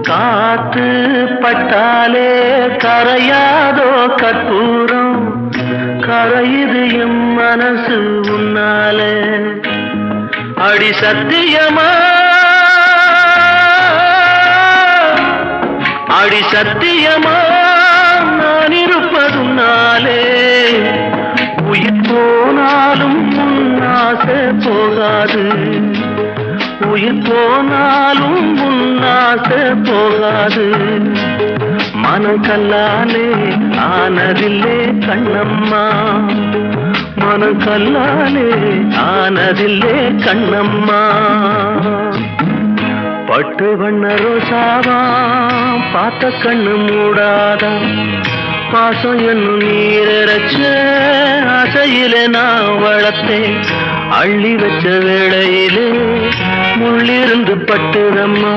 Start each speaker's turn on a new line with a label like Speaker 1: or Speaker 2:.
Speaker 1: காத்து பட்டாலே கரையாதோ கற்பூரம், கரையுது எம் மனசு உன்னாலே. அடி சத்தியமா, அடி சத்தியமா நான் இருப்பதுனாலே, உயிர் போனாலும் உன்னாசை போகாது, உயிர் போனாலும் உன்னாசை போகாது. மனம் கல்லாலே ஆனதில்லே கண்ணம்மா, மனம் கல்லாலே ஆனதில்லே கண்ணம்மா. பட்டு வண்ண ரோசாவா பார்த்த கண்ணு மூடாதா, பாசம் என்னும் நீரச்ச ஆசையிலே நான் வளர்த்தேன். அள்ளி வச்ச வேளையிலே முள்ளிருந்து பட்டுதம்மா,